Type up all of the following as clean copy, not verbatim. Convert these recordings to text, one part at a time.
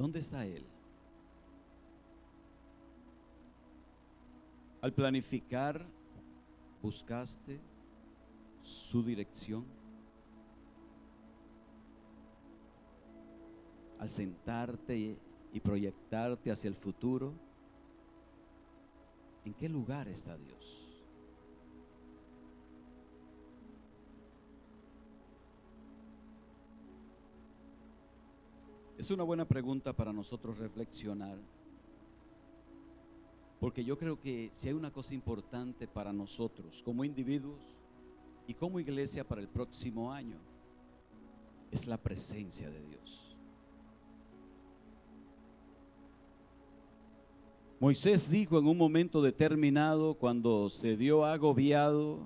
¿Dónde está Él? Al planificar, ¿buscaste su dirección? Al sentarte y proyectarte hacia el futuro, ¿en qué lugar está Dios? Es una buena pregunta para nosotros reflexionar, porque yo creo que si hay una cosa importante para nosotros como individuos y como iglesia para el próximo año, es la presencia de Dios. Moisés dijo en un momento determinado, cuando se vio agobiado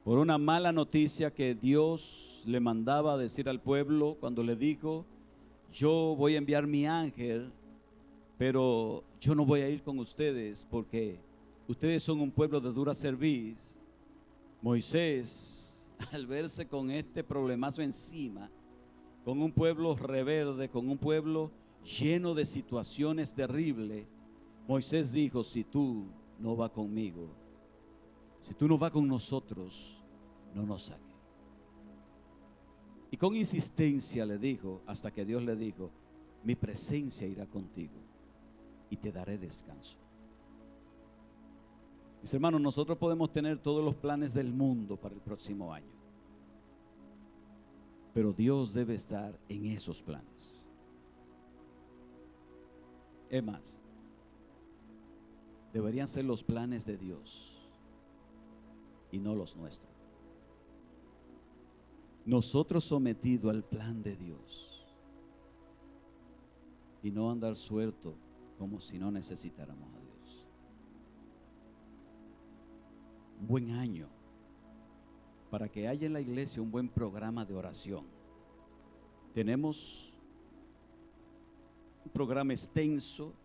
por una mala noticia que Dios le mandaba a decir al pueblo, cuando le dijo: yo voy a enviar mi ángel, pero yo no voy a ir con ustedes porque ustedes son un pueblo de dura cerviz. Moisés, al verse con este problemazo encima, con un pueblo rebelde, con un pueblo lleno de situaciones terribles, Moisés dijo: si tú no vas conmigo, si tú no vas con nosotros, no nos saques. Y con insistencia le dijo, hasta que Dios le dijo: mi presencia irá contigo y te daré descanso. Mis hermanos, nosotros podemos tener todos los planes del mundo para el próximo año, pero Dios debe estar en esos planes. Es más, deberían ser los planes de Dios y no los nuestros. Nosotros sometidos al plan de Dios y no andar suelto como si no necesitáramos a Dios. Un buen año para que haya en la iglesia un buen programa de oración. Tenemos un programa extenso.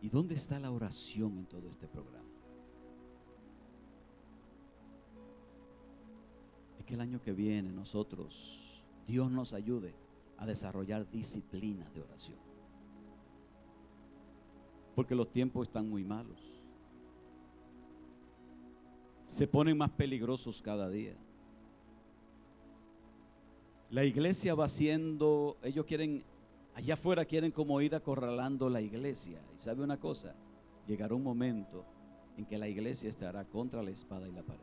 ¿Y dónde está la oración en todo este programa? Que el año que viene nosotros, Dios nos ayude a desarrollar disciplinas de oración, porque los tiempos están muy malos, se ponen más peligrosos cada día. La iglesia va haciendo, ellos quieren, allá afuera quieren como ir acorralando la iglesia. Y sabe una cosa, llegará un momento en que la iglesia estará contra la espada y la pared.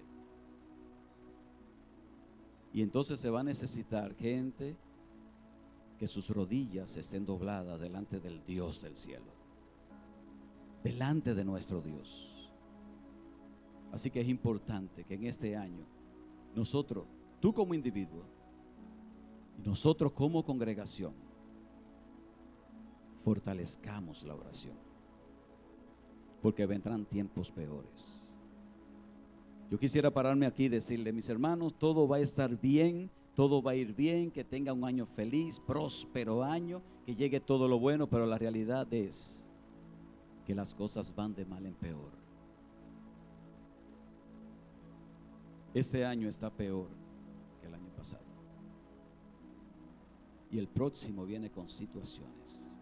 Y entonces se va a necesitar gente que sus rodillas estén dobladas delante del Dios del cielo, delante de nuestro Dios. Así que es importante que en este año nosotros, tú como individuo y nosotros como congregación, fortalezcamos la oración, porque vendrán tiempos peores. Yo quisiera pararme aquí y decirle: mis hermanos, todo va a estar bien, todo va a ir bien, que tenga un año feliz, próspero año, que llegue todo lo bueno, pero la realidad es que las cosas van de mal en peor. Este año está peor que el año pasado. Y el próximo viene con situaciones.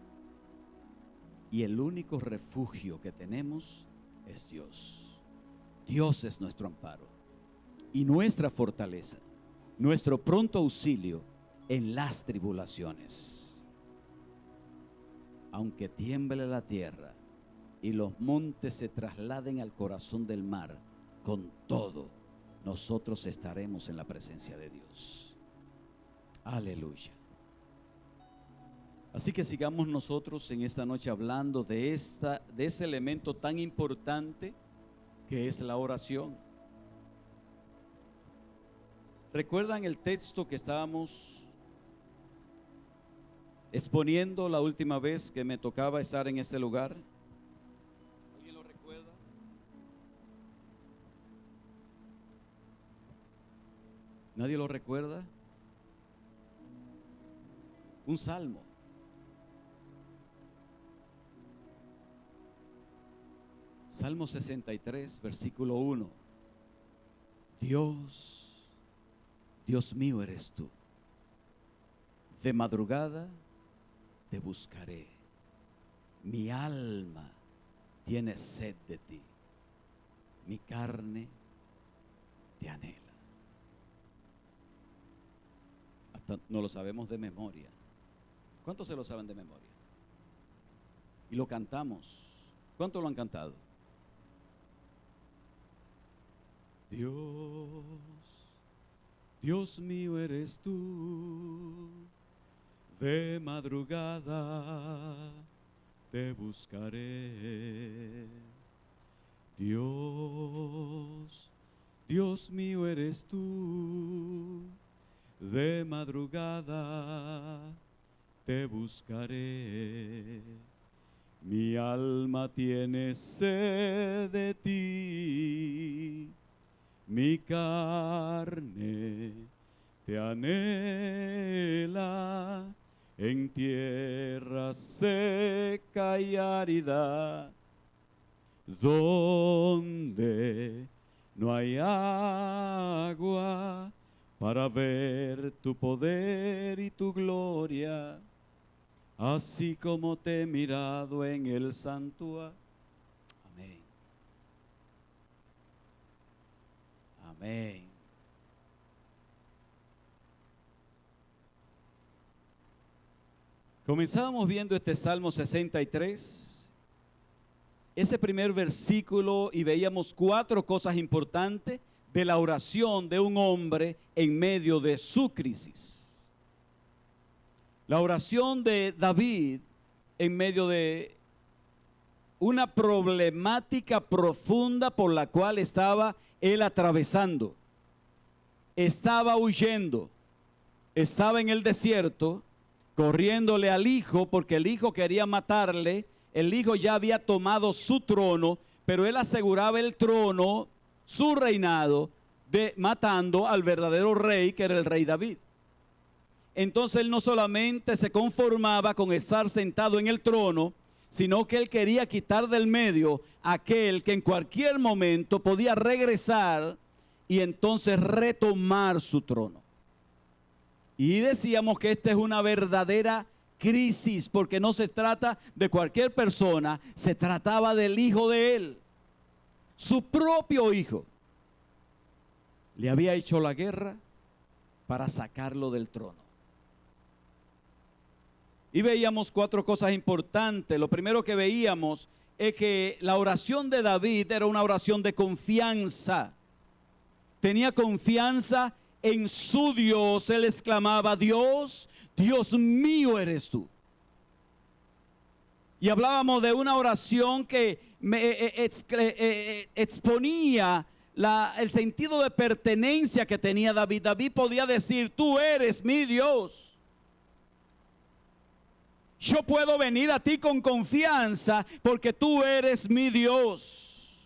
Y el único refugio que tenemos es Dios. Dios es nuestro amparo y nuestra fortaleza, nuestro pronto auxilio en las tribulaciones. Aunque tiemble la tierra y los montes se trasladen al corazón del mar, con todo nosotros estaremos en la presencia de Dios. Aleluya. Así que sigamos nosotros en esta noche hablando de ese elemento tan importante que es la oración. ¿Recuerdan el texto que estábamos exponiendo la última vez que me tocaba estar en este lugar? ¿Alguien lo recuerda? ¿Nadie lo recuerda? Un salmo. Salmo 63, versículo 1. Dios mío eres tú. De madrugada te buscaré. Mi alma tiene sed de ti. Mi carne te anhela. Hasta no lo sabemos de memoria. ¿Cuántos se lo saben de memoria? Y lo cantamos. ¿Cuántos lo han cantado? Dios, Dios mío eres tú, de madrugada te buscaré. Dios, Dios mío eres tú, de madrugada te buscaré. Mi alma tiene sed de ti, mi carne te anhela en tierra seca y árida, donde no hay agua para ver tu poder y tu gloria, así como te he mirado en el santuario. Amén. Amén. Comenzábamos viendo este Salmo 63, ese primer versículo, y veíamos 4 cosas importantes de la oración de un hombre en medio de su crisis. La oración de David en medio de una problemática profunda por la cual estaba él atravesando. Estaba huyendo, estaba en el desierto, corriéndole al hijo, porque el hijo quería matarle. El hijo ya había tomado su trono, pero él aseguraba el trono, su reinado, matando al verdadero rey, que era el rey David. Entonces él no solamente se conformaba con estar sentado en el trono, sino que él quería quitar del medio a aquel que en cualquier momento podía regresar y entonces retomar su trono. Y decíamos que esta es una verdadera crisis, porque no se trata de cualquier persona, se trataba del hijo de él, su propio hijo. Le había hecho la guerra para sacarlo del trono. Y veíamos 4 cosas importantes. Lo primero que veíamos es que la oración de David era una oración de confianza. Tenía confianza en su Dios. Él exclamaba: Dios, Dios mío eres tú. Y hablábamos de una oración que exponía el sentido de pertenencia que tenía David. David podía decir: tú eres mi Dios. Yo puedo venir a ti con confianza porque tú eres mi Dios.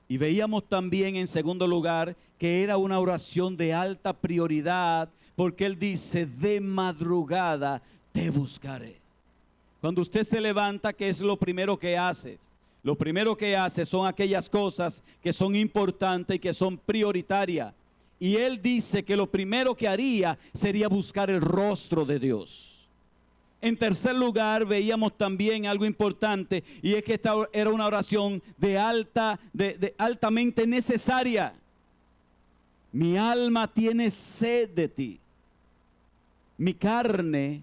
Y veíamos también en segundo lugar que era una oración de alta prioridad, porque él dice: de madrugada te buscaré. Cuando usted se levanta, ¿qué es lo primero que hace? Lo primero que hace son aquellas cosas que son importantes y que son prioritarias. Y él dice que lo primero que haría sería buscar el rostro de Dios. En tercer lugar, veíamos también algo importante, y es que esta era una oración altamente necesaria. Mi alma tiene sed de ti, mi carne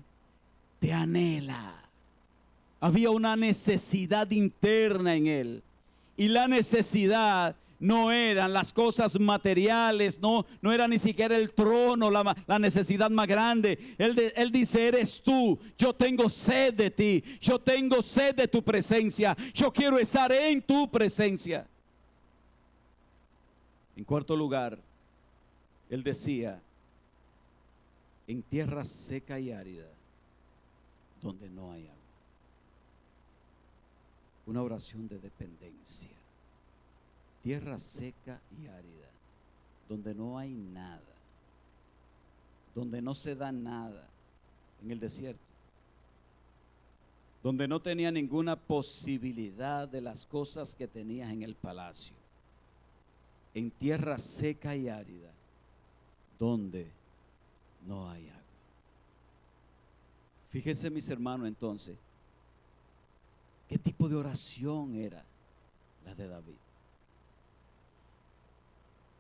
te anhela. Había una necesidad interna en él, y la necesidad no eran las cosas materiales, no era ni siquiera el trono la necesidad más grande. Él dice: eres tú, yo tengo sed de ti, yo tengo sed de tu presencia, yo quiero estar en tu presencia. En cuarto lugar, él decía: en tierra seca y árida, donde no hay agua. Una oración de dependencia. Tierra seca y árida, donde no hay nada, donde no se da nada, en el desierto, donde no tenía ninguna posibilidad de las cosas que tenías en el palacio. En tierra seca y árida, donde no hay agua. Fíjense, mis hermanos, entonces, ¿qué tipo de oración era la de David?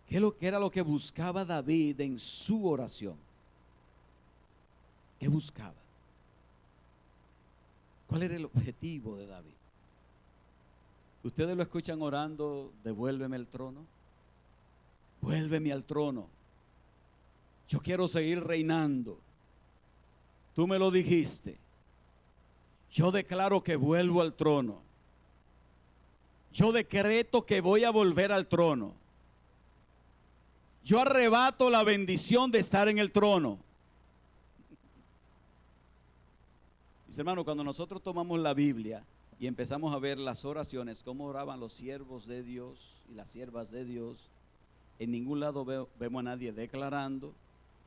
¿Qué era lo que buscaba David en su oración? ¿Qué buscaba? ¿Cuál era el objetivo de David? Ustedes lo escuchan orando: devuélveme el trono, vuélveme al trono, yo quiero seguir reinando, tú me lo dijiste, yo declaro que vuelvo al trono, yo decreto que voy a volver al trono, yo arrebato la bendición de estar en el trono. Mis hermanos, cuando nosotros tomamos la Biblia y empezamos a ver las oraciones, cómo oraban los siervos de Dios y las siervas de Dios, en ningún lado vemos a nadie declarando,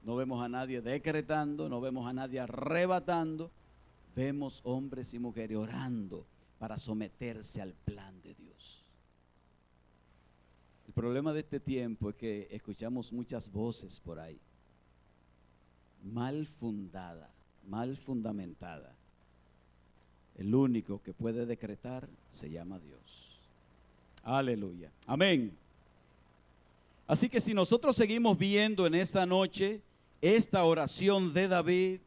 no vemos a nadie decretando, no vemos a nadie arrebatando. Vemos hombres y mujeres orando para someterse al plan de Dios. El problema de este tiempo es que escuchamos muchas voces por ahí, mal fundada, mal fundamentada. El único que puede decretar se llama Dios. Aleluya. Amén. Así que si nosotros seguimos viendo en esta noche esta oración de David,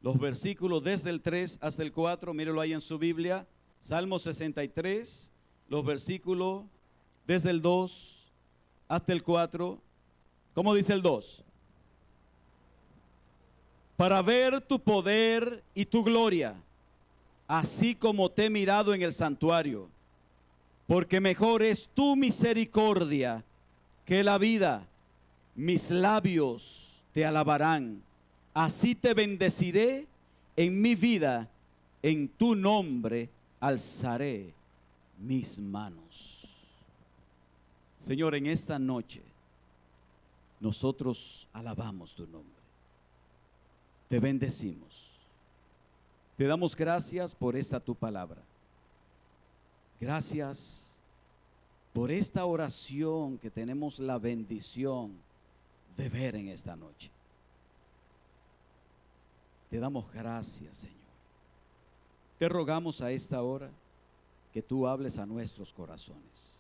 los versículos desde el 3 hasta el 4, míralo ahí en su Biblia, Salmo 63, los versículos desde el 2 hasta el 4. ¿Cómo dice el 2? Para ver tu poder y tu gloria, así como te he mirado en el santuario, porque mejor es tu misericordia que la vida. Mis labios te alabarán, así te bendeciré en mi vida, en tu nombre alzaré mis manos. Señor, en esta noche nosotros alabamos tu nombre, te bendecimos, te damos gracias por esta tu palabra. Gracias por esta oración que tenemos la bendición de ver en esta noche. Te damos gracias, Señor. Te rogamos a esta hora que tú hables a nuestros corazones.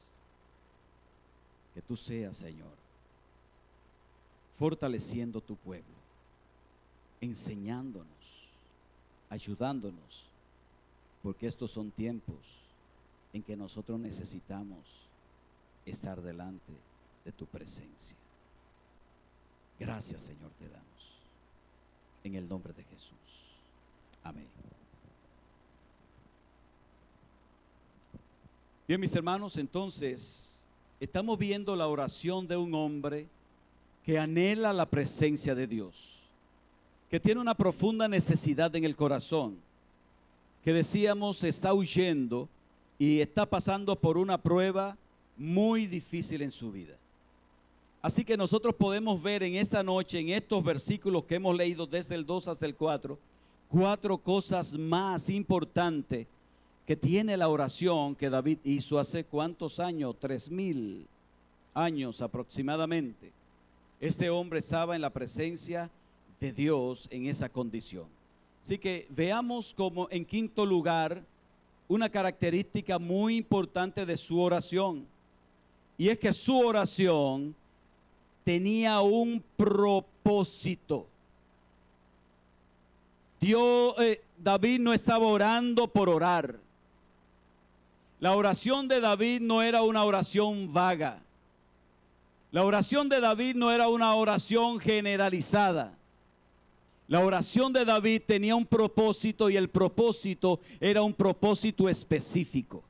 Que tú seas, Señor, fortaleciendo tu pueblo, enseñándonos, ayudándonos, porque estos son tiempos en que nosotros necesitamos estar delante de tu presencia. Gracias, Señor, te damos. En el nombre de Jesús. Amén. Bien, mis hermanos, entonces estamos viendo la oración de un hombre que anhela la presencia de Dios, que tiene una profunda necesidad en el corazón, que decíamos está huyendo y está pasando por una prueba muy difícil en su vida. Así que nosotros podemos ver en esta noche, en estos versículos que hemos leído desde el 2 hasta el 4, 4 cosas más importantes que tiene la oración que David hizo hace ¿cuántos años? 3000 años aproximadamente. Este hombre estaba en la presencia de Dios en esa condición. Así que veamos como en quinto lugar una característica muy importante de su oración, y es que su oración tenía un propósito. David no estaba orando por orar. La oración de David no era una oración vaga. La oración de David no era una oración generalizada. La oración de David tenía un propósito, y el propósito era un propósito específico.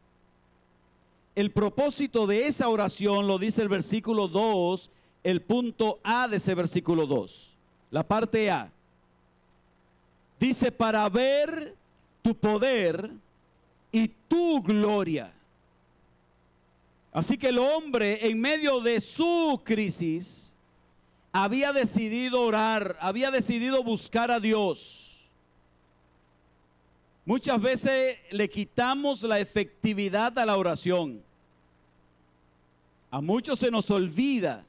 El propósito de esa oración lo dice el versículo 2, el punto A de ese versículo 2, la parte A. Dice: para ver tu poder y tu gloria. Así que el hombre, en medio de su crisis, había decidido orar, había decidido buscar a Dios. Muchas veces le quitamos la efectividad a la oración. A muchos se nos olvida.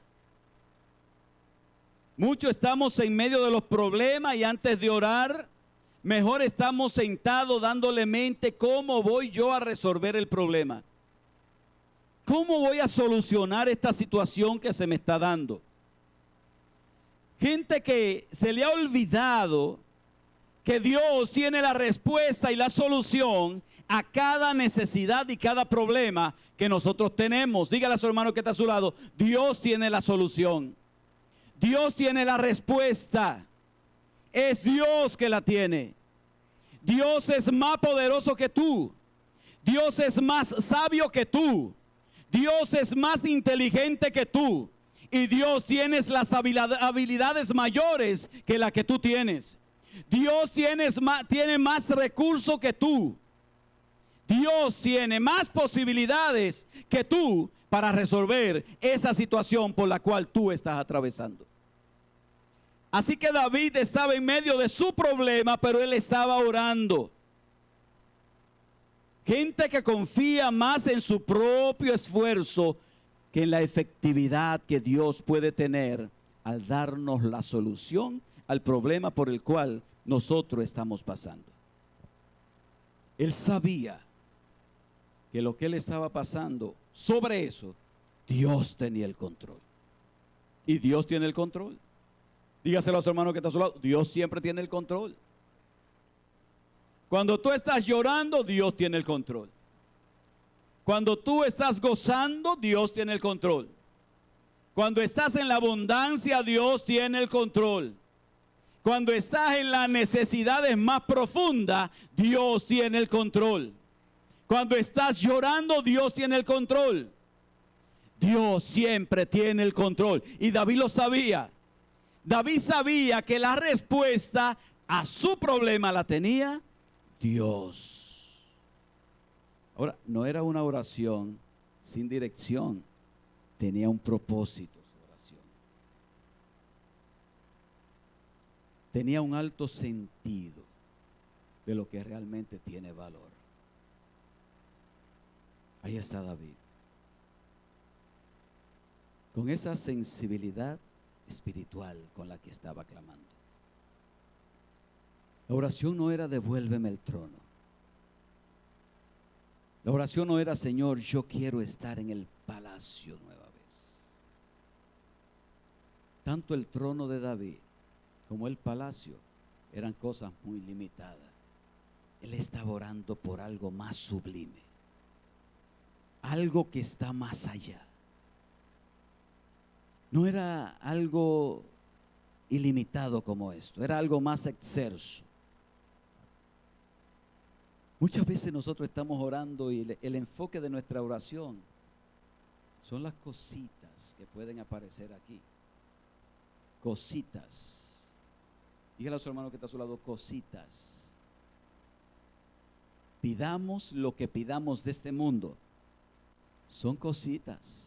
Muchos estamos en medio de los problemas y antes de orar, Mejor estamos sentados dándole mente cómo voy yo a resolver el problema. ¿Cómo voy a solucionar esta situación que se me está dando? Gente que se le ha olvidado que Dios tiene la respuesta y la solución a cada necesidad y cada problema que nosotros tenemos. Dígale a su hermano que está a su lado, Dios tiene la solución. Dios tiene la respuesta. Es Dios que la tiene. Dios es más poderoso que tú. Dios es más sabio que tú. Dios es más inteligente que tú. Y Dios tiene las habilidades mayores que la que tú tienes. Dios tiene más recursos que tú. Dios tiene más posibilidades que tú para resolver esa situación por la cual tú estás atravesando. Así que David estaba en medio de su problema, pero él estaba orando. Gente que confía más en su propio esfuerzo que en la efectividad que Dios puede tener al darnos la solución al problema por el cual nosotros estamos pasando. Él sabía que lo que él estaba pasando, sobre eso, Dios tenía el control. Y Dios tiene el control. Dígaselo a su hermano que está a su lado, Dios siempre tiene el control. Cuando tú estás llorando, Dios tiene el control. Cuando tú estás gozando, Dios tiene el control. Cuando estás en la abundancia, Dios tiene el control. Cuando estás en las necesidades más profundas, Dios tiene el control. Cuando estás llorando, Dios tiene el control. Dios siempre tiene el control. Y David lo sabía. David sabía que la respuesta a su problema la tenía Dios. Ahora, no era una oración sin dirección. Tenía un propósito su oración. Tenía un alto sentido de lo que realmente tiene valor. Ahí está David. Con esa sensibilidad espiritual con la que estaba clamando. La oración no era devuélveme el trono. La oración no era Señor, yo quiero estar en el palacio nueva vez. Tanto el trono de David como el palacio eran cosas muy limitadas. Él estaba orando por algo más sublime. Algo que está más allá. No era algo ilimitado como esto, era algo más excelso. Muchas veces nosotros estamos orando y el enfoque de nuestra oración son las cositas que pueden aparecer aquí. Cositas. Dígale a su hermano que está a su lado, cositas. Pidamos lo que pidamos de este mundo. Son cositas.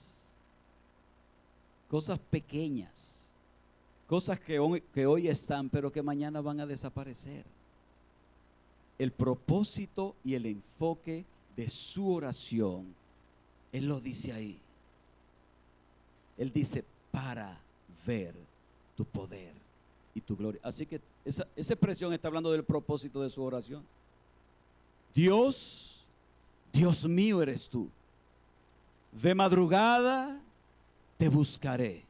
Cosas pequeñas. Cosas que hoy están, pero que mañana van a desaparecer. El propósito y el enfoque de su oración, Él lo dice ahí. Él dice, para ver tu poder y tu gloria. Así que esa expresión está hablando del propósito de su oración. Dios, Dios mío eres tú. De madrugada te buscaré.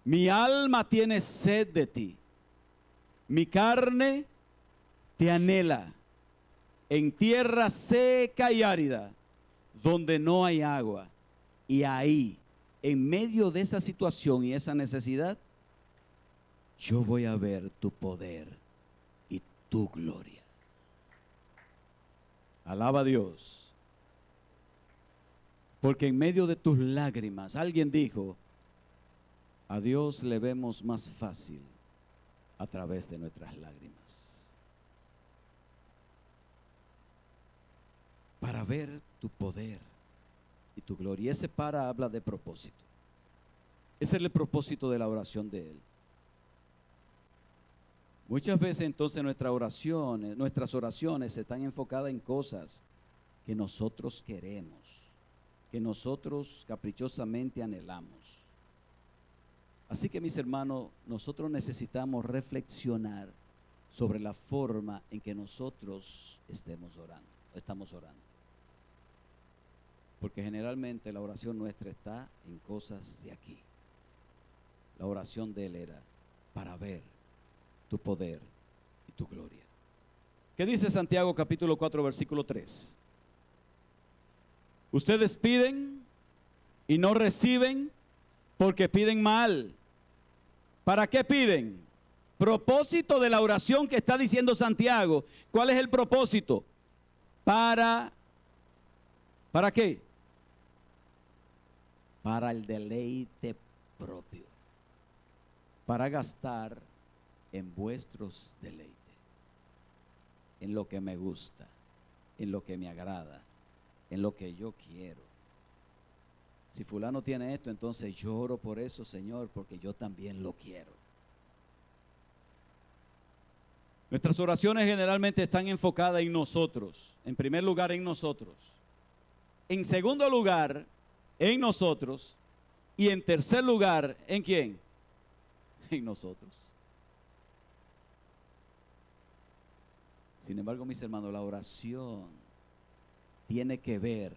Mi alma tiene sed de ti. Mi carne te anhela en tierra seca y árida, donde no hay agua. Y ahí, en medio de esa situación y esa necesidad, yo voy a ver tu poder y tu gloria. Alaba a Dios. Porque en medio de tus lágrimas, alguien dijo, a Dios le vemos más fácil a través de nuestras lágrimas. Para ver tu poder y tu gloria. Y ese para habla de propósito. Ese es el propósito de la oración de Él. Muchas veces entonces nuestras oraciones están enfocadas en cosas que nosotros queremos, que nosotros caprichosamente anhelamos. Así que mis hermanos, nosotros necesitamos reflexionar sobre la forma en que nosotros estamos orando. Porque generalmente la oración nuestra está en cosas de aquí. La oración de él era para ver tu poder y tu gloria. ¿Qué dice Santiago capítulo 4 versículo 3? Ustedes piden y no reciben porque piden mal. ¿Para qué piden? Propósito de la oración que está diciendo Santiago. ¿Cuál es el propósito? ¿Para qué? Para el deleite propio. Para gastar en vuestros deleites. En lo que me gusta, en lo que me agrada, en lo que yo quiero. Si fulano tiene esto, entonces yo oro por eso, Señor, porque yo también lo quiero. Nuestras oraciones generalmente están enfocadas en nosotros. En primer lugar, en nosotros. En segundo lugar, en nosotros. Y en tercer lugar, ¿en quién? En nosotros. Sin embargo, mis hermanos, la oración tiene que ver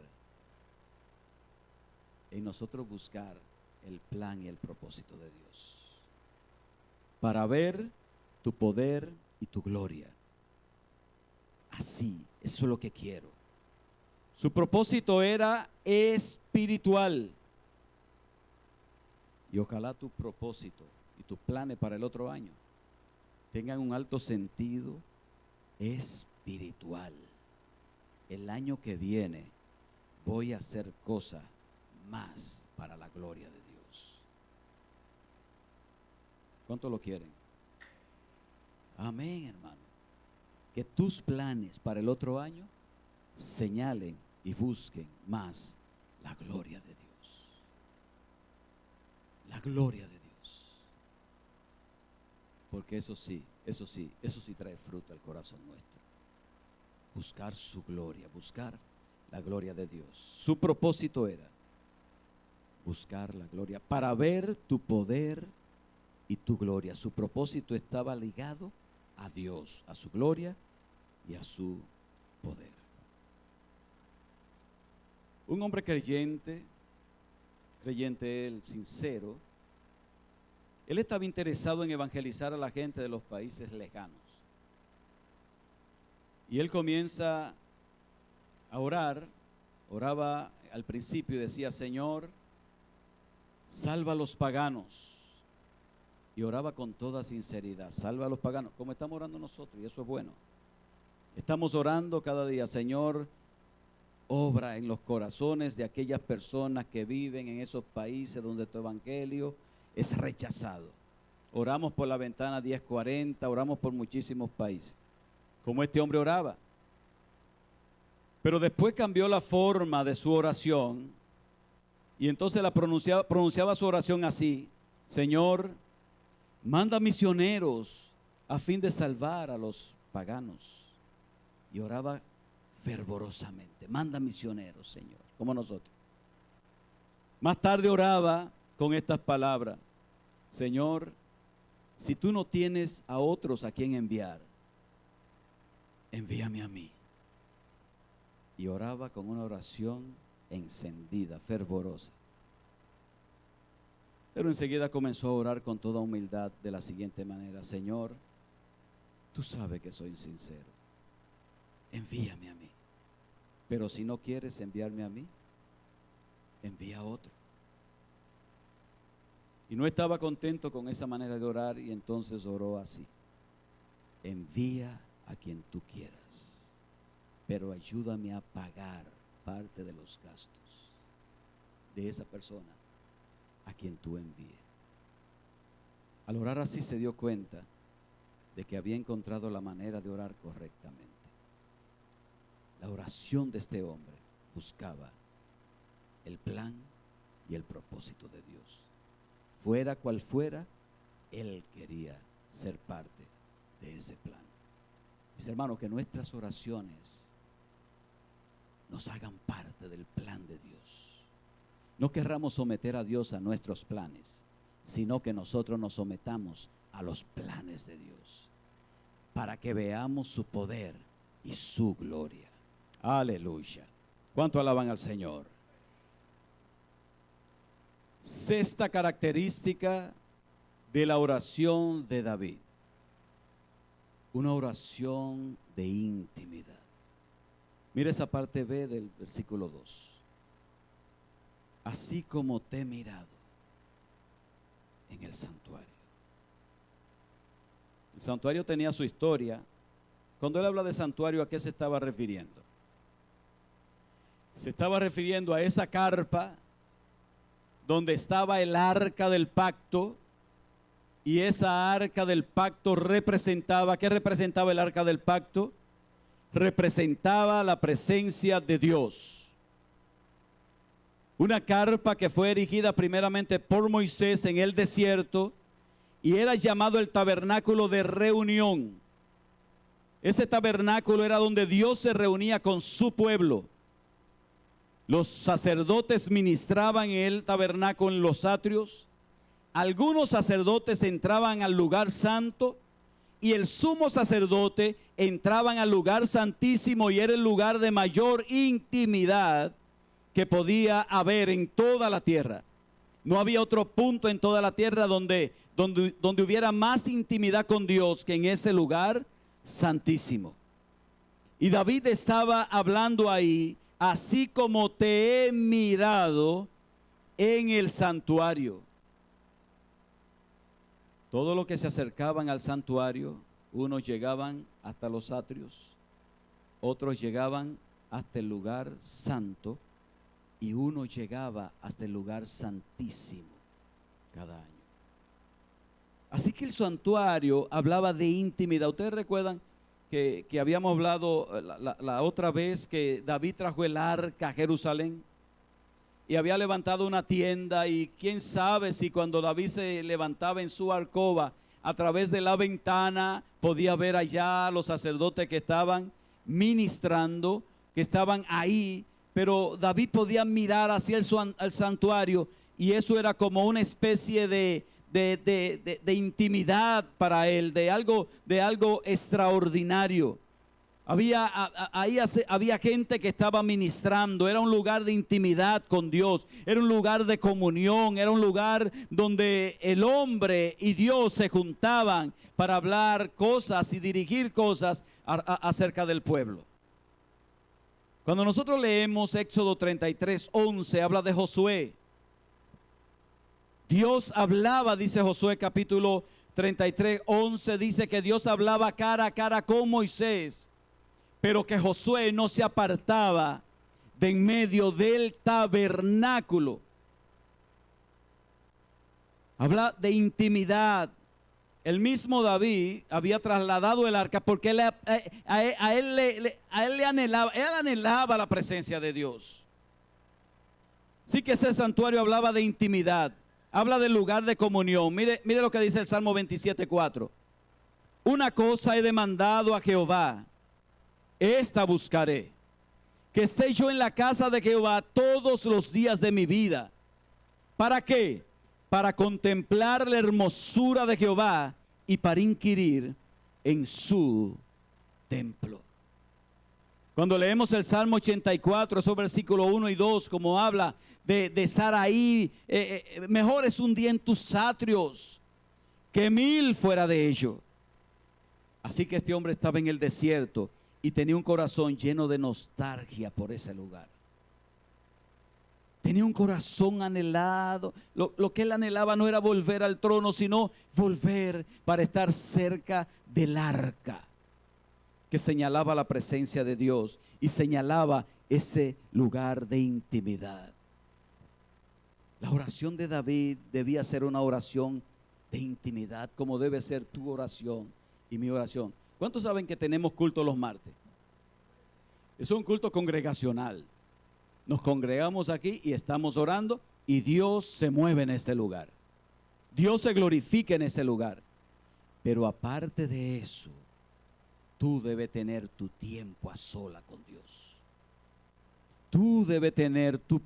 en nosotros buscar el plan y el propósito de Dios. Para ver tu poder y tu gloria. Así, eso es lo que quiero. Su propósito era espiritual. Y ojalá tu propósito y tus planes para el otro año tengan un alto sentido espiritual. El año que viene voy a hacer cosas más para la gloria de Dios. ¿Cuántos lo quieren? Amén, hermano. Que tus planes para el otro año señalen y busquen más la gloria de Dios. La gloria de Dios. Porque eso sí trae fruto al corazón nuestro. Buscar su gloria, buscar la gloria de Dios. Su propósito era buscar la gloria, para ver tu poder y tu gloria. Su propósito estaba ligado a Dios, a su gloria y a su poder. Un hombre creyente él, sincero, él estaba interesado en evangelizar a la gente de los países lejanos. Y él comienza a orar, oraba al principio y decía, Señor, salva a los paganos. Y oraba con toda sinceridad, salva a los paganos, como estamos orando nosotros, y eso es bueno. Estamos orando cada día, Señor, obra en los corazones de aquellas personas que viven en esos países donde tu evangelio es rechazado. Oramos por la ventana 1040, oramos por muchísimos países, como este hombre oraba. Pero después cambió la forma de su oración y entonces pronunciaba su oración así, Señor, manda misioneros a fin de salvar a los paganos. Y oraba fervorosamente, manda misioneros, Señor, como nosotros. Más tarde oraba con estas palabras, Señor, si tú no tienes a otros a quien enviar, envíame a mí. Y oraba con una oración encendida, fervorosa. Pero enseguida comenzó a orar con toda humildad de la siguiente manera, Señor, tú sabes que soy sincero, envíame a mí. Pero si no quieres enviarme a mí, envía a otro. Y no estaba contento con esa manera de orar y entonces oró así, envía a quien tú quieras, pero ayúdame a pagar parte de los gastos de esa persona a quien tú envíes. Al orar así se dio cuenta de que había encontrado la manera de orar correctamente. La oración de este hombre buscaba el plan y el propósito de Dios. Fuera cual fuera, él quería ser parte de ese plan. Mis hermanos, que nuestras oraciones nos hagan parte del plan de Dios. No querramos someter a Dios a nuestros planes, sino que nosotros nos sometamos a los planes de Dios. para que veamos su poder y su gloria. Aleluya. ¿Cuánto alaban al Señor? Sexta característica de la oración de David. Una oración de intimidad. Mira esa parte B del versículo 2. Así como te he mirado en el santuario. El santuario tenía su historia. Cuando él habla de santuario, ¿a qué se estaba refiriendo? Se estaba refiriendo a esa carpa donde estaba el arca del pacto, y esa arca del pacto representaba, ¿qué representaba el arca del pacto? Representaba la presencia de Dios. Una carpa que fue erigida primeramente por Moisés en el desierto y era llamado el tabernáculo de reunión. Ese tabernáculo era donde Dios se reunía con su pueblo. Los sacerdotes ministraban en el tabernáculo en los atrios. Algunos sacerdotes entraban al lugar santo y el sumo sacerdote entraban al lugar santísimo, y era el lugar de mayor intimidad que podía haber en toda la tierra. No había otro punto en toda la tierra donde hubiera más intimidad con Dios que en ese lugar santísimo. Y David estaba hablando ahí, así como te he mirado en el santuario. Todos los que se acercaban al santuario, unos llegaban hasta los atrios, otros llegaban hasta el lugar santo, y uno llegaba hasta el lugar santísimo cada año. Así que el santuario hablaba de intimidad. Ustedes recuerdan que habíamos hablado la otra vez que David trajo el arca a Jerusalén y había levantado una tienda, y quién sabe si cuando David se levantaba en su alcoba, a través de la ventana podía ver allá a los sacerdotes que estaban ministrando, que estaban ahí, pero David podía mirar hacia el santuario, y eso era como una especie de intimidad para él, de algo extraordinario. Había gente que estaba ministrando. Era un lugar de intimidad con Dios, era un lugar de comunión, era un lugar donde el hombre y Dios se juntaban para hablar cosas y dirigir cosas acerca del pueblo. Cuando nosotros leemos Éxodo 33:11, habla de Josué. Dios hablaba, dice Josué capítulo 33:11, dice que Dios hablaba cara a cara con Moisés, pero que Josué no se apartaba de en medio del tabernáculo. Habla de intimidad. El mismo David había trasladado el arca porque él anhelaba la presencia de Dios. Sí, que ese santuario hablaba de intimidad, habla del lugar de comunión. Mire lo que dice el Salmo 27:4. Una cosa he demandado a Jehová, esta buscaré, que esté yo en la casa de Jehová todos los días de mi vida. ¿Para qué? Para contemplar la hermosura de Jehová y para inquirir en su templo. Cuando leemos el Salmo 84, esos versículos 1 y 2, como habla de estar ahí, mejor es un día en tus atrios que 1000 fuera de ellos. Así que este hombre estaba en el desierto y tenía un corazón lleno de nostalgia por ese lugar. Tenía un corazón anhelado. Lo que él anhelaba no era volver al trono, sino volver para estar cerca del arca, que señalaba la presencia de Dios y señalaba ese lugar de intimidad. La oración de David debía ser una oración de intimidad, como debe ser tu oración y mi oración. ¿Cuántos saben que tenemos culto los martes? Es un culto congregacional. Nos congregamos aquí y estamos orando, y Dios se mueve en este lugar. Dios se glorifica en este lugar. Pero aparte de eso, tú debes tener tu tiempo a sola con Dios. Tú debes tener tu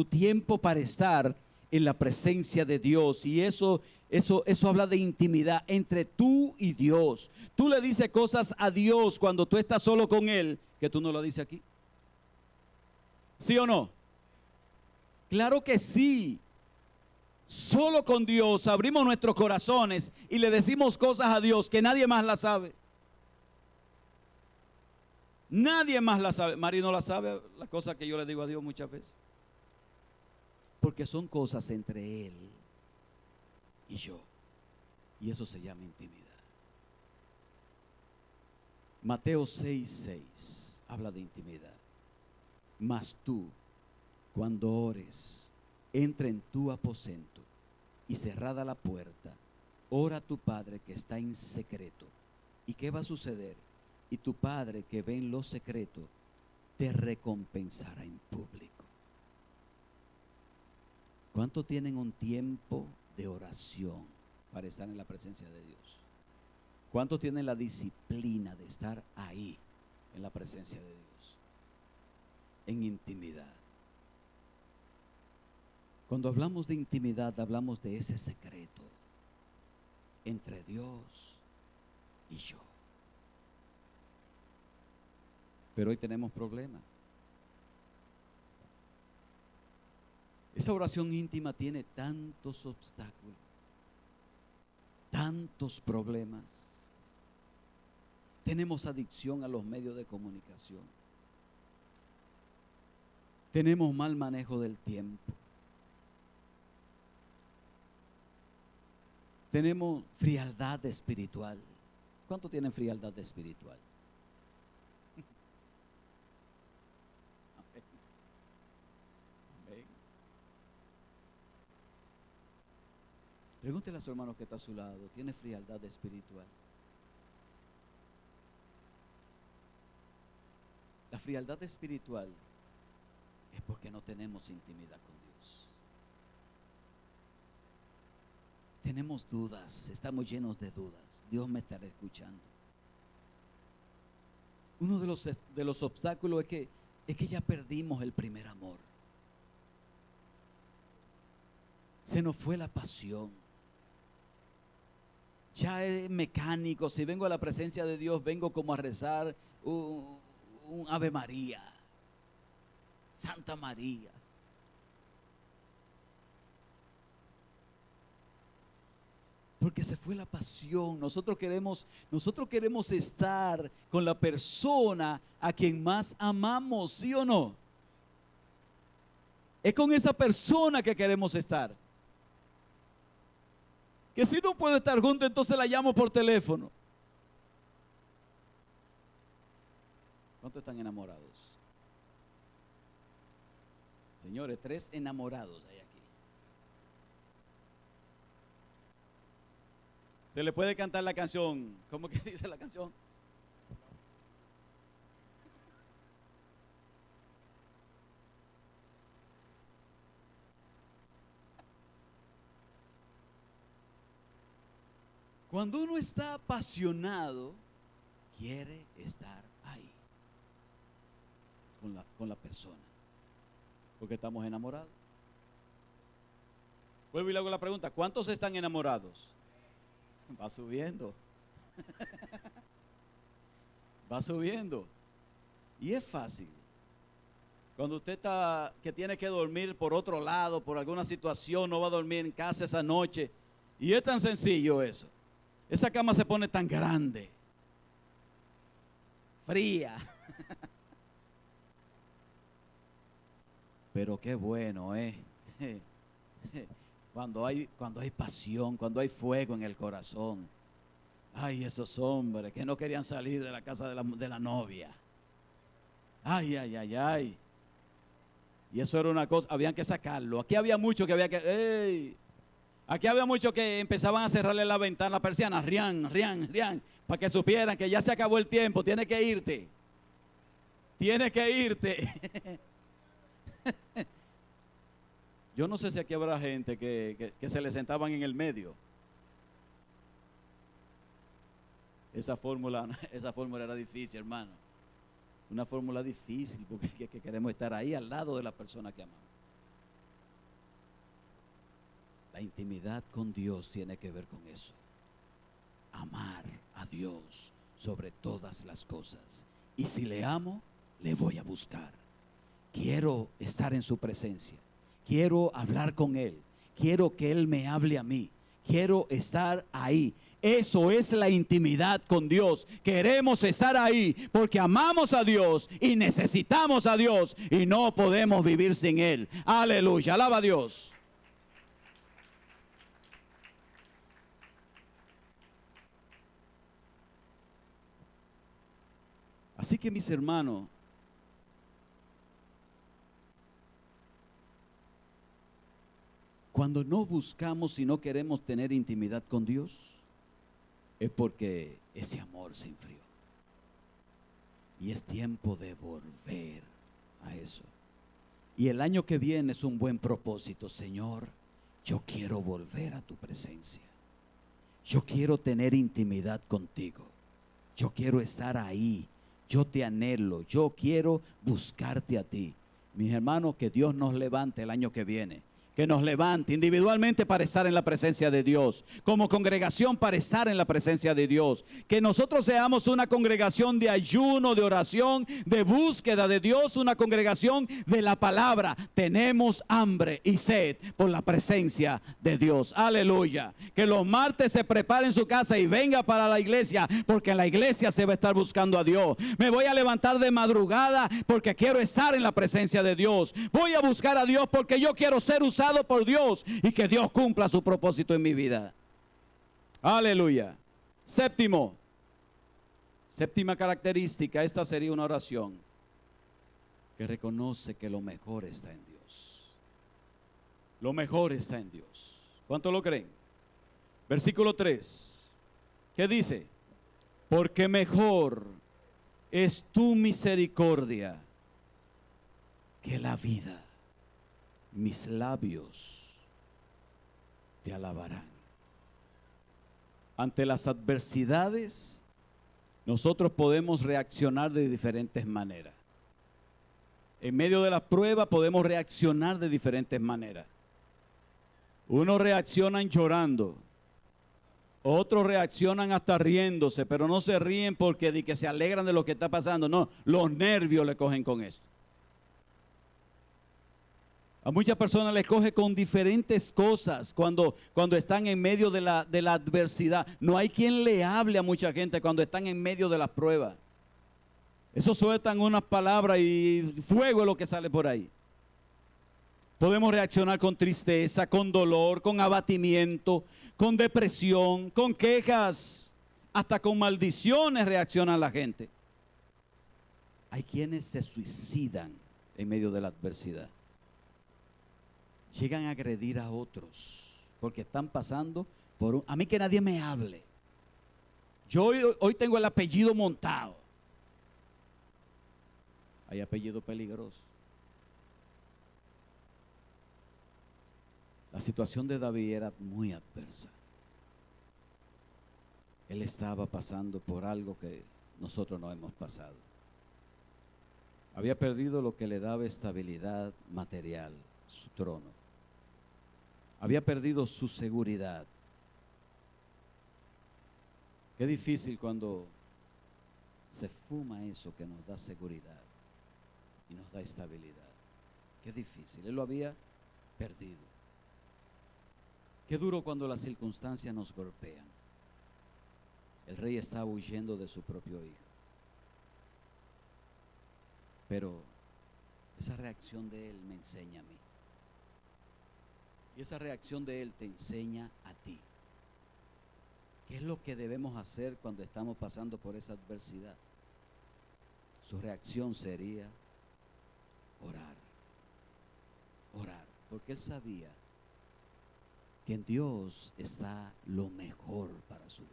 tiempo para estar en la presencia de Dios. Y eso habla de intimidad entre tú y Dios. Tú le dices cosas a Dios cuando tú estás solo con Él que tú no lo dices aquí. ¿Sí o no? Claro que sí. Solo con Dios abrimos nuestros corazones y le decimos cosas a Dios que nadie más las sabe. Nadie más las sabe. Mari no la sabe, las cosas que yo le digo a Dios muchas veces. Porque son cosas entre Él y yo. Y eso se llama intimidad. Mateo 6:6 habla de intimidad. Mas tú, cuando ores, entra en tu aposento y cerrada la puerta, ora a tu Padre que está en secreto. ¿Y qué va a suceder? Y tu Padre que ve en lo secreto te recompensará en público. ¿Cuántos tienen un tiempo de oración para estar en la presencia de Dios? ¿Cuántos tienen la disciplina de estar ahí en la presencia de Dios? En intimidad. Cuando hablamos de intimidad, hablamos de ese secreto entre Dios y yo. Pero hoy tenemos problemas. Esa oración íntima tiene tantos obstáculos, tantos problemas. Tenemos adicción a los medios de comunicación. Tenemos mal manejo del tiempo. Tenemos frialdad espiritual. ¿Cuánto tienen frialdad espiritual? Pregúntele a su hermano que está a su lado, ¿tiene frialdad espiritual? La frialdad espiritual es porque no tenemos intimidad con Dios. Tenemos dudas, estamos llenos de dudas. Dios me estará escuchando. Uno de los obstáculos es que ya perdimos el primer amor. Se nos fue la pasión. Ya es mecánico. Si vengo a la presencia de Dios, vengo como a rezar un Ave María, Santa María. Porque se fue la pasión. Nosotros queremos estar con la persona a quien más amamos, ¿sí o no? Es con esa persona que queremos estar. Que si no puedo estar juntos, entonces la llamo por teléfono. ¿Cuántos están enamorados? Señores, 3 enamorados hay aquí. Se le puede cantar la canción. ¿Cómo que dice la canción? Cuando uno está apasionado, quiere estar ahí con la persona, porque estamos enamorados. Vuelvo y le hago la pregunta, ¿cuántos están enamorados? Va subiendo. Va subiendo. Y es fácil. Cuando usted está, que tiene que dormir por otro lado, por alguna situación, no va a dormir en casa esa noche. Y es tan sencillo eso. Esa cama se pone tan grande, fría. Pero qué bueno, cuando hay pasión, cuando hay fuego en el corazón. Ay, esos hombres que no querían salir de la casa de la novia. Ay, ay, ay, ay. Y eso era una cosa, habían que sacarlo. Aquí había mucho que había que... ¡Ey! Aquí había muchos que empezaban a cerrarle la ventana, la persiana, rian, rian, rian, para que supieran que ya se acabó el tiempo, tienes que irte. Tienes que irte. Yo no sé si aquí habrá gente que se le sentaban en el medio. Esa fórmula era difícil, hermano. Una fórmula difícil porque que queremos estar ahí al lado de la persona que amamos. La intimidad con Dios tiene que ver con eso. Amar a Dios sobre todas las cosas. Y si le amo, le voy a buscar. Quiero estar en su presencia. Quiero hablar con Él. Quiero que Él me hable a mí. Quiero estar ahí. Eso es la intimidad con Dios. Queremos estar ahí porque amamos a Dios y necesitamos a Dios y no podemos vivir sin Él. Aleluya, alaba a Dios. Así que mis hermanos, cuando no buscamos y no queremos tener intimidad con Dios, es porque ese amor se enfrió. Y es tiempo de volver a eso. Y el año que viene es un buen propósito. Señor, yo quiero volver a tu presencia. Yo quiero tener intimidad contigo. Yo quiero estar ahí. Yo te anhelo. Yo quiero buscarte a ti. Mis hermanos, que Dios nos levante el año que viene. Que nos levante individualmente para estar en la presencia de Dios, como congregación para estar en la presencia de Dios. Que nosotros seamos una congregación de ayuno, de oración, de búsqueda de Dios, una congregación de la palabra. Tenemos hambre y sed por la presencia de Dios. Aleluya. Que los martes se prepare en su casa y venga para la iglesia, porque en la iglesia se va a estar buscando a Dios. Me voy a levantar de madrugada porque quiero estar en la presencia de Dios. Voy a buscar a Dios porque yo quiero ser usado por Dios y que Dios cumpla su propósito en mi vida. Aleluya. Séptima característica, esta sería una oración que reconoce que lo mejor está en Dios. Lo mejor está en Dios. ¿Cuánto lo creen? Versículo 3. ¿Qué dice? Porque mejor es tu misericordia que la vida. Mis labios te alabarán. Ante las adversidades, nosotros podemos reaccionar de diferentes maneras. En medio de la prueba podemos reaccionar de diferentes maneras. Unos reaccionan llorando, otros reaccionan hasta riéndose, pero no se ríen porque de que se alegran de lo que está pasando. No, los nervios le cogen con esto. A muchas personas les coge con diferentes cosas cuando están en medio de la adversidad. No hay quien le hable a mucha gente cuando están en medio de las pruebas. Eso sueltan unas palabras y fuego es lo que sale por ahí. Podemos reaccionar con tristeza, con dolor, con abatimiento, con depresión, con quejas, hasta con maldiciones reacciona la gente. Hay quienes se suicidan en medio de la adversidad. Llegan a agredir a otros porque están pasando por a mí que nadie me hable. Yo hoy tengo el apellido montado. Hay apellido peligroso. La situación de David era muy adversa. Él estaba pasando por algo que nosotros no hemos pasado. Había perdido lo que le daba estabilidad material, su trono. Había perdido su seguridad. Qué difícil cuando se fuma eso que nos da seguridad y nos da estabilidad. Qué difícil. Él lo había perdido. Qué duro cuando las circunstancias nos golpean. El rey estaba huyendo de su propio hijo. Pero esa reacción de él me enseña a mí. Y esa reacción de él te enseña a ti. ¿Qué es lo que debemos hacer cuando estamos pasando por esa adversidad? Su reacción sería orar. Orar. Porque él sabía que en Dios está lo mejor para su vida.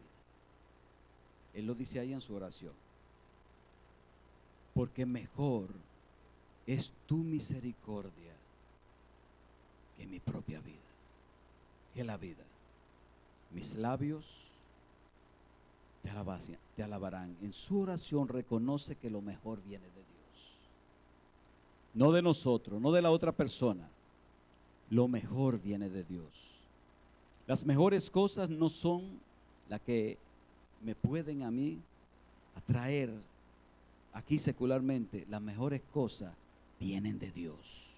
Él lo dice ahí en su oración. Porque mejor es tu misericordia que mi propia vida, que la vida. Mis labios te alabarán. En su oración reconoce que lo mejor viene de Dios. No de nosotros, no de la otra persona. Lo mejor viene de Dios. Las mejores cosas no son las que me pueden a mí atraer aquí secularmente. Las mejores cosas vienen de Dios.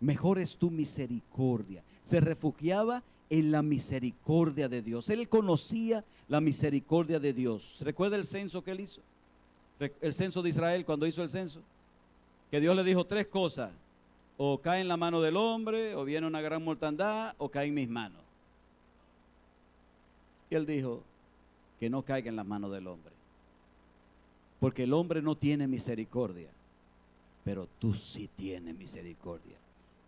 Mejor es tu misericordia. Se refugiaba en la misericordia de Dios. Él conocía la misericordia de Dios. ¿Recuerda el censo que él hizo? El censo de Israel, cuando hizo el censo, que Dios le dijo tres cosas: o cae en la mano del hombre, o viene una gran mortandad, o cae en mis manos. Y él dijo que no caiga en las manos del hombre, porque el hombre no tiene misericordia, pero tú sí tienes misericordia.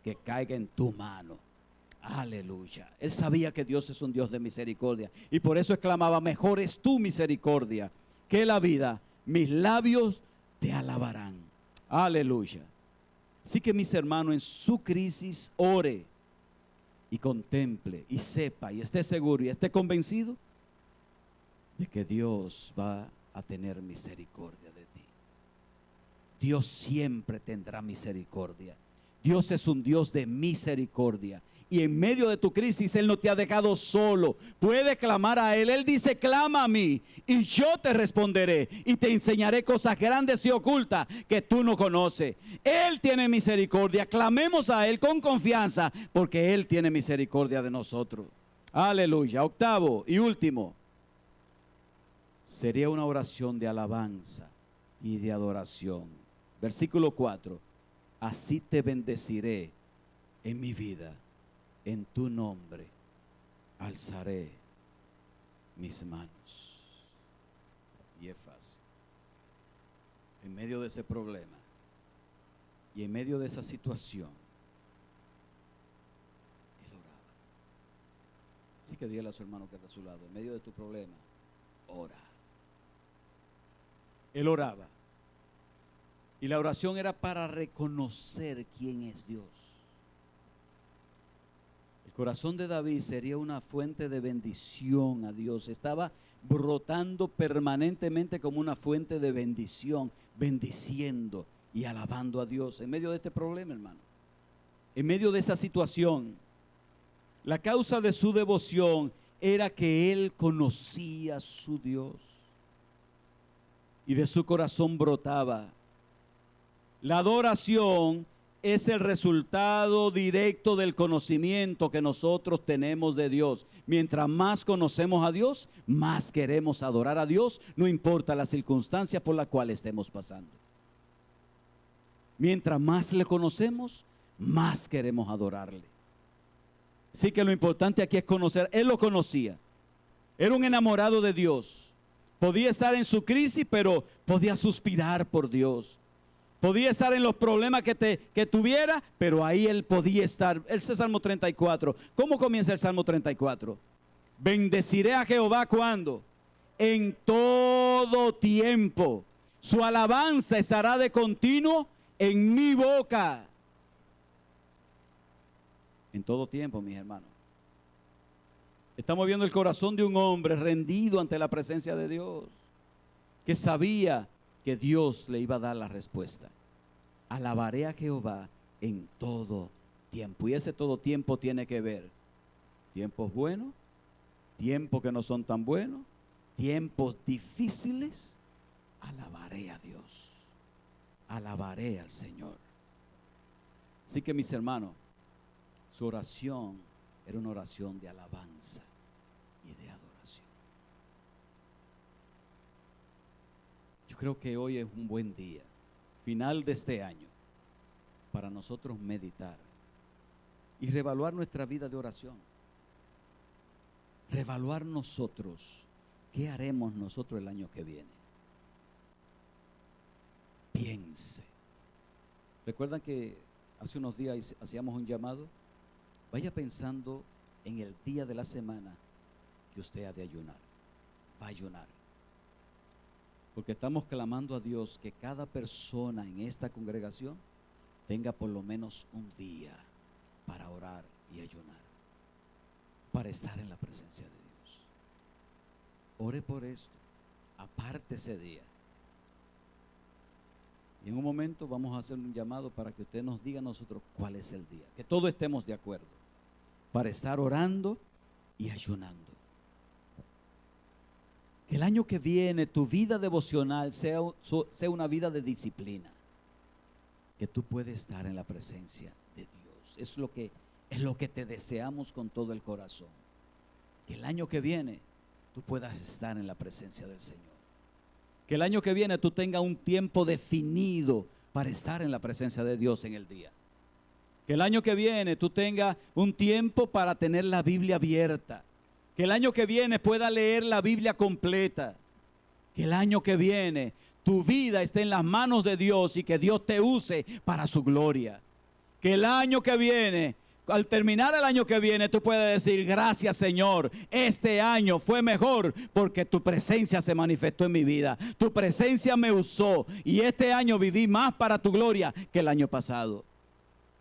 Que caiga en tu mano. Aleluya. Él sabía que Dios es un Dios de misericordia, y por eso exclamaba: mejor es tu misericordia que la vida. Mis labios te alabarán. Aleluya. Así que, mis hermanos, en su crisis ore y contemple y sepa y esté seguro y esté convencido de que Dios va a tener misericordia de ti. Dios siempre tendrá misericordia. Dios es un Dios de misericordia. Y en medio de tu crisis Él no te ha dejado solo. Puedes clamar a Él. Él dice: clama a mí y yo te responderé y te enseñaré cosas grandes y ocultas que tú no conoces. Él tiene misericordia. Clamemos a Él con confianza, porque Él tiene misericordia de nosotros. Aleluya. Octavo y último, sería una oración de alabanza y de adoración. Versículo 4. Así te bendeciré en mi vida. En tu nombre alzaré mis manos. Y es fácil. En medio de ese problema y en medio de esa situación, él oraba. Así que dígale a su hermano que está a su lado: en medio de tu problema, ora. Él oraba. Y la oración era para reconocer quién es Dios. El corazón de David sería una fuente de bendición a Dios. Estaba brotando permanentemente como una fuente de bendición, bendiciendo y alabando a Dios en medio de este problema, hermano. En medio de esa situación, la causa de su devoción era que él conocía a su Dios y de su corazón brotaba. La adoración es el resultado directo del conocimiento que nosotros tenemos de Dios. Mientras más conocemos a Dios, más queremos adorar a Dios, no importa las circunstancias por las cuales estemos pasando. Mientras más le conocemos, más queremos adorarle. Así que lo importante aquí es conocer. Él lo conocía. Era un enamorado de Dios. Podía estar en su crisis, pero podía suspirar por Dios. Podía estar en los problemas que tuviera, pero ahí él podía estar. El Salmo 34. ¿Cómo comienza el Salmo 34? Bendeciré a Jehová, ¿cuándo? En todo tiempo. Su alabanza estará de continuo en mi boca. En todo tiempo, mis hermanos. Estamos viendo el corazón de un hombre rendido ante la presencia de Dios, que sabía que Dios le iba a dar la respuesta. Alabaré a Jehová en todo tiempo. Y ese todo tiempo tiene que ver tiempos buenos, tiempos que no son tan buenos, tiempos difíciles. Alabaré a Dios, alabaré al Señor. Así que, mis hermanos, su oración era una oración de alabanza y de adoración. Yo creo que hoy es un buen día, final de este año, para nosotros meditar y reevaluar nuestra vida de oración. Reevaluar nosotros, ¿qué haremos nosotros el año que viene? Piense. ¿Recuerdan que hace unos días hacíamos un llamado? Vaya pensando en el día de la semana que usted ha de ayunar. Va a ayunar. Porque estamos clamando a Dios que cada persona en esta congregación tenga por lo menos un día para orar y ayunar, para estar en la presencia de Dios. Ore por esto, aparte ese día. Y en un momento vamos a hacer un llamado para que usted nos diga a nosotros cuál es el día, que todos estemos de acuerdo. para estar orando y ayunando. Que el año que viene tu vida devocional sea una vida de disciplina. Que tú puedes estar en la presencia de Dios. Es lo que te deseamos con todo el corazón. Que el año que viene tú puedas estar en la presencia del Señor. Que el año que viene tú tengas un tiempo definido para estar en la presencia de Dios en el día. Que el año que viene tú tengas un tiempo para tener la Biblia abierta. Que el año que viene pueda leer la Biblia completa. Que el año que viene tu vida esté en las manos de Dios y que Dios te use para su gloria. Que el año que viene, al terminar el año que viene, tú puedes decir: gracias, Señor, este año fue mejor porque tu presencia se manifestó en mi vida. Tu presencia me usó y este año viví más para tu gloria que el año pasado.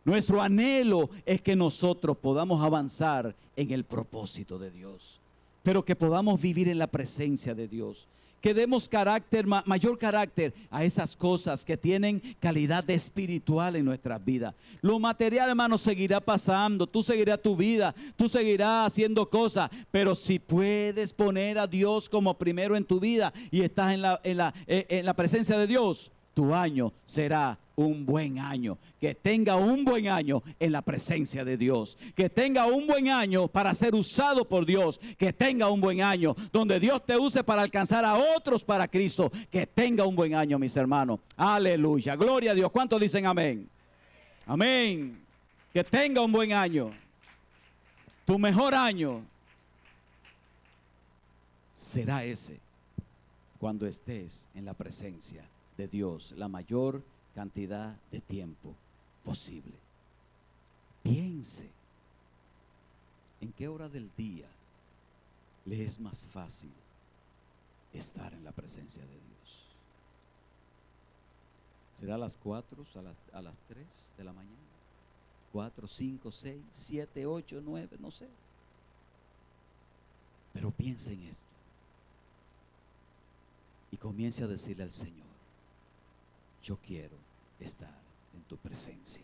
Nuestro anhelo es que nosotros podamos avanzar en el propósito de Dios, pero que podamos vivir en la presencia de Dios. Que demos carácter, mayor carácter a esas cosas que tienen calidad espiritual en nuestras vidas. Lo material, hermano, seguirá pasando. Tú seguirás tu vida, tú seguirás haciendo cosas. Pero si puedes poner a Dios como primero en tu vida y estás en la presencia de Dios, tu año será un buen año. Que tenga un buen año en la presencia de Dios. Que tenga un buen año para ser usado por Dios. Que tenga un buen año donde Dios te use para alcanzar a otros para Cristo. Que tenga un buen año, mis hermanos. Aleluya, gloria a Dios. ¿Cuántos dicen amén? Amén. Que tenga un buen año. Tu mejor año será ese, cuando estés en la presencia de Dios la mayor cantidad de tiempo posible. Piense en qué hora del día le es más fácil estar en la presencia de Dios. ¿Será a las 4, a las 3 de la mañana? 4, 5, 6, 7, 8, 9, no sé. Pero piense en esto y comience a decirle al Señor: yo quiero estar en tu presencia.